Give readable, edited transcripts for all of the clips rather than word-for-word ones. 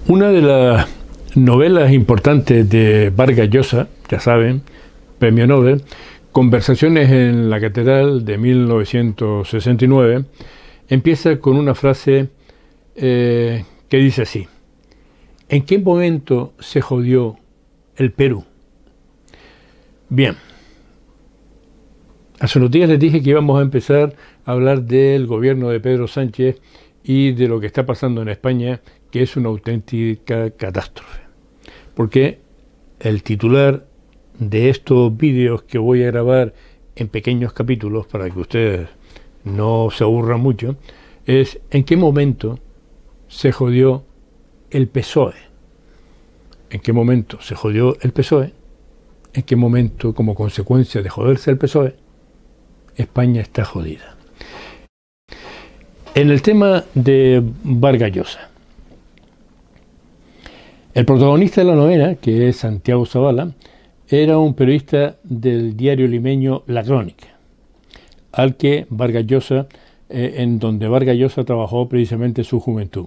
Una de las novelas importantes de Vargas Llosa, ya saben, premio Nobel, Conversaciones en la Catedral de 1969, empieza con una frase que dice así: ¿en qué momento se jodió el Perú? Bien, hace unos días les dije que íbamos a empezar a hablar del gobierno de Pedro Sánchez y de lo que está pasando en España, que es una auténtica catástrofe. Porque el titular de estos vídeos que voy a grabar en pequeños capítulos, para que ustedes no se aburran mucho, es ¿en qué momento se jodió el PSOE? ¿En qué momento se jodió el PSOE? ¿En qué momento, como consecuencia de joderse el PSOE, España está jodida? En el tema de Vargas Llosa, el protagonista de la novela, que es Santiago Zavala, era un periodista del diario limeño La Crónica, al que Vargas Llosa, en donde Vargas Llosa trabajó precisamente su juventud.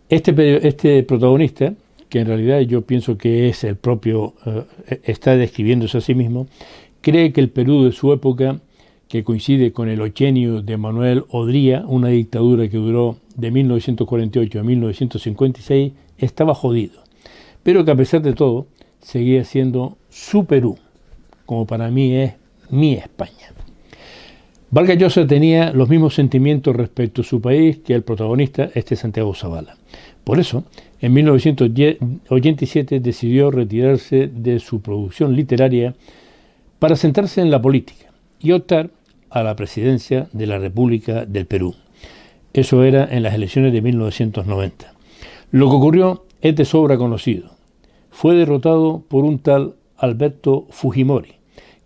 Este protagonista, que en realidad yo pienso que es el propio, está describiéndose a sí mismo, cree que el Perú de su época, que coincide con el ochenio de Manuel Odría, una dictadura que duró de 1948 a 1956, estaba jodido, pero que a pesar de todo seguía siendo su Perú, como para mí es mi España. Vargas Llosa tenía los mismos sentimientos respecto a su país que el protagonista, Santiago Zavala. Por eso, en 1987 decidió retirarse de su producción literaria para centrarse en la política y optar a la presidencia de la República del Perú. Eso era en las elecciones de 1990. Lo que ocurrió es de sobra conocido. Fue derrotado por un tal Alberto Fujimori,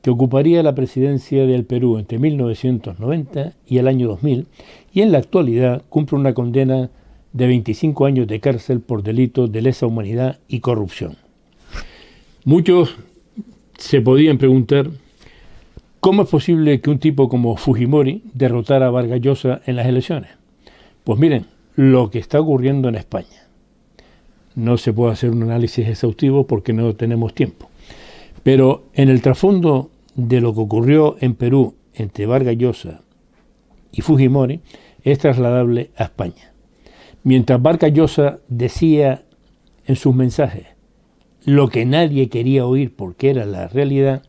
que ocuparía la presidencia del Perú entre 1990 y el año 2000, y en la actualidad cumple una condena de 25 años de cárcel por delitos de lesa humanidad y corrupción. Muchos se podían preguntar ¿cómo es posible que un tipo como Fujimori derrotara a Vargas Llosa en las elecciones? Pues miren, lo que está ocurriendo en España. No se puede hacer un análisis exhaustivo porque no tenemos tiempo. Pero en el trasfondo de lo que ocurrió en Perú entre Vargas Llosa y Fujimori es trasladable a España. Mientras Vargas Llosa decía en sus mensajes lo que nadie quería oír porque era la realidad,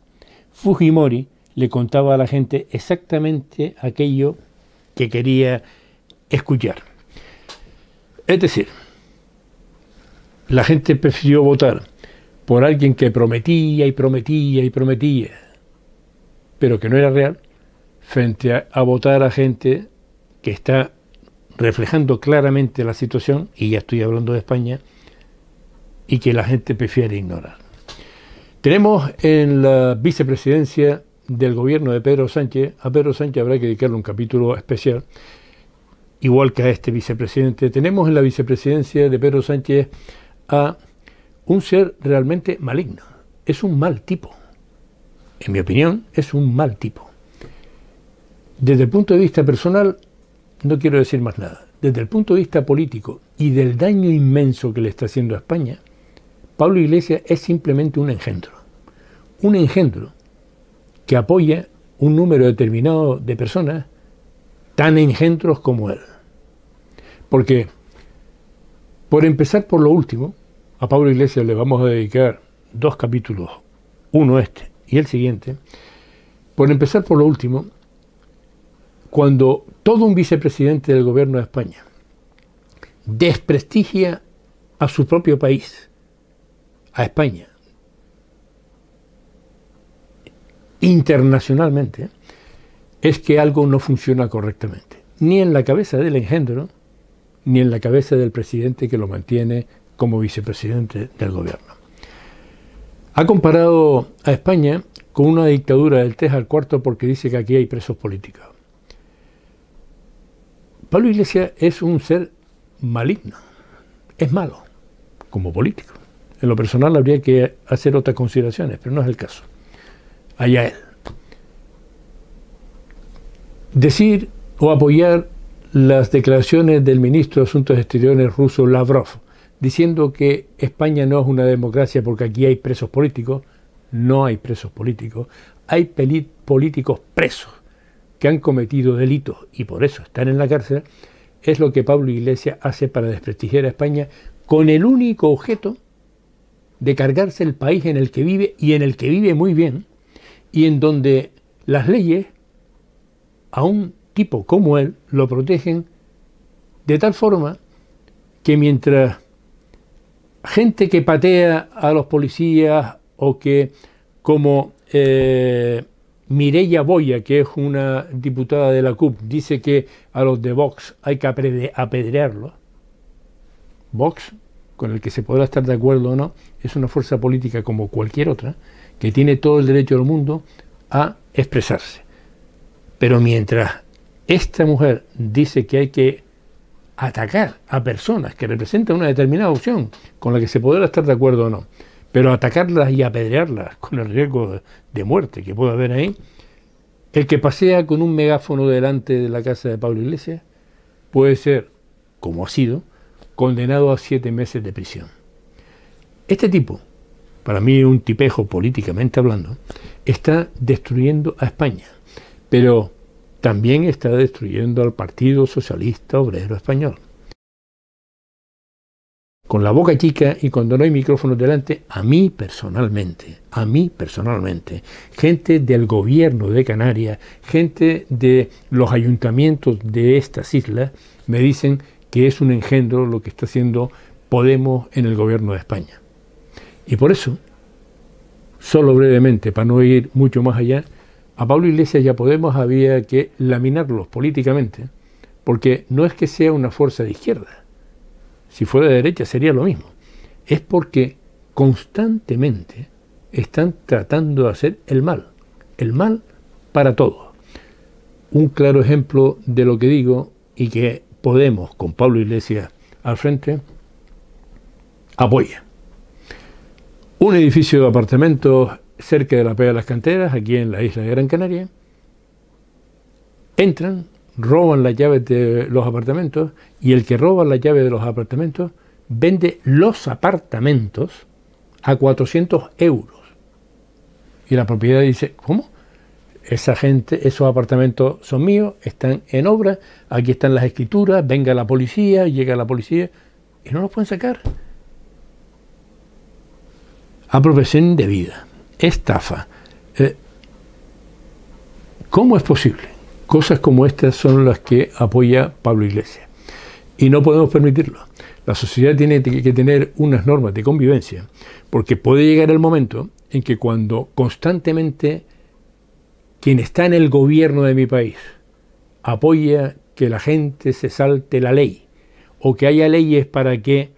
Fujimori le contaba a la gente exactamente aquello que quería escuchar. Es decir, la gente prefirió votar por alguien que prometía y prometía y prometía, pero que no era real, frente a votar a gente que está reflejando claramente la situación, y ya estoy hablando de España, y que la gente prefiere ignorar. Tenemos en la vicepresidencia del gobierno de Pedro Sánchez, a Pedro Sánchez habrá que dedicarle un capítulo especial, igual que a este vicepresidente. Tenemos en la vicepresidencia de Pedro Sánchez a un ser realmente maligno. Es un mal tipo. En mi opinión, es un mal tipo. Desde el punto de vista personal, no quiero decir más nada. Desde el punto de vista político y del daño inmenso que le está haciendo a España, Pablo Iglesias es simplemente un engendro. Un engendro que apoya un número determinado de personas tan engendros como él. Porque, por empezar por lo último, a Pablo Iglesias le vamos a dedicar 2 capítulos, uno este y el siguiente. Por empezar por lo último, cuando todo un vicepresidente del gobierno de España desprestigia a su propio país, a España, internacionalmente, es que algo no funciona correctamente, ni en la cabeza del engendro, ni en la cabeza del presidente que lo mantiene como vicepresidente del gobierno. Ha comparado a España con una dictadura del 3 al 4 porque dice que aquí hay presos políticos. Pablo Iglesias es un ser maligno, es malo como político. En lo personal habría que hacer otras consideraciones, pero no es el caso. Allá él. Decir o apoyar las declaraciones del ministro de Asuntos Exteriores ruso Lavrov diciendo que España no es una democracia porque aquí hay presos políticos. No hay presos políticos, hay políticos presos que han cometido delitos y por eso están en la cárcel. Es lo que Pablo Iglesias hace para desprestigiar a España con el único objeto de cargarse el país en el que vive y en el que vive muy bien y en donde las leyes a un tipo como él lo protegen de tal forma que mientras gente que patea a los policías o que, como Mireia Boya, que es una diputada de la CUP, dice que a los de Vox hay que apedrearlos. Vox, con el que se podrá estar de acuerdo o no, es una fuerza política como cualquier otra, que tiene todo el derecho del mundo a expresarse. Pero mientras esta mujer dice que hay que atacar a personas que representan una determinada opción, con la que se podrá estar de acuerdo o no, pero atacarlas y apedrearlas con el riesgo de muerte que puede haber ahí, el que pasea con un megáfono delante de la casa de Pablo Iglesias puede ser, como ha sido, condenado a 7 meses de prisión. Este tipo, para mí un tipejo políticamente hablando, está destruyendo a España, pero también está destruyendo al Partido Socialista Obrero Español. Con la boca chica y cuando no hay micrófonos delante, a mí personalmente, gente del gobierno de Canarias, gente de los ayuntamientos de estas islas, me dicen que es un engendro lo que está haciendo Podemos en el gobierno de España. Y por eso, solo brevemente, para no ir mucho más allá, a Pablo Iglesias y a Podemos había que laminarlos políticamente, porque no es que sea una fuerza de izquierda. Si fuera de derecha sería lo mismo. Es porque constantemente están tratando de hacer el mal para todos. Un claro ejemplo de lo que digo y que Podemos, con Pablo Iglesias al frente, apoya. Un edificio de apartamentos cerca de la Pega de las Canteras, aquí en la isla de Gran Canaria. Entran, roban las llaves de los apartamentos y el que roba las llaves de los apartamentos vende los apartamentos a 400 euros. Y la propiedad dice, ¿cómo? Esa gente, esos apartamentos son míos, están en obra, aquí están las escrituras, venga la policía, llega la policía y no los pueden sacar. Apropiación indebida, estafa. ¿Cómo es posible? Cosas como estas son las que apoya Pablo Iglesias. Y no podemos permitirlo. La sociedad tiene que tener unas normas de convivencia, porque puede llegar el momento en que cuando constantemente quien está en el gobierno de mi país apoya que la gente se salte la ley, o que haya leyes para que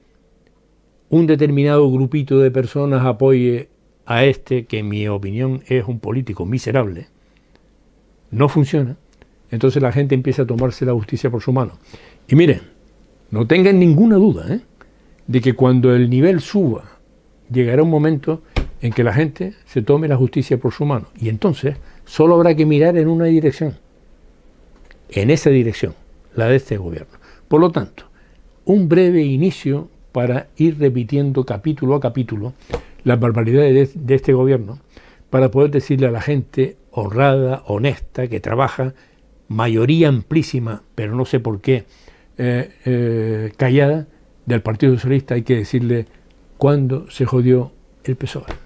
un determinado grupito de personas apoye a este, que en mi opinión es un político miserable, no funciona. Entonces la gente empieza a tomarse la justicia por su mano. Y miren, no tengan ninguna duda, de que cuando el nivel suba, llegará un momento en que la gente se tome la justicia por su mano. Y entonces solo habrá que mirar en una dirección, en esa dirección, la de este gobierno. Por lo tanto, un breve inicio para ir repitiendo capítulo a capítulo las barbaridades de este gobierno, para poder decirle a la gente honrada, honesta, que trabaja, mayoría amplísima, pero no sé por qué, callada, del Partido Socialista, hay que decirle cuándo se jodió el PSOE.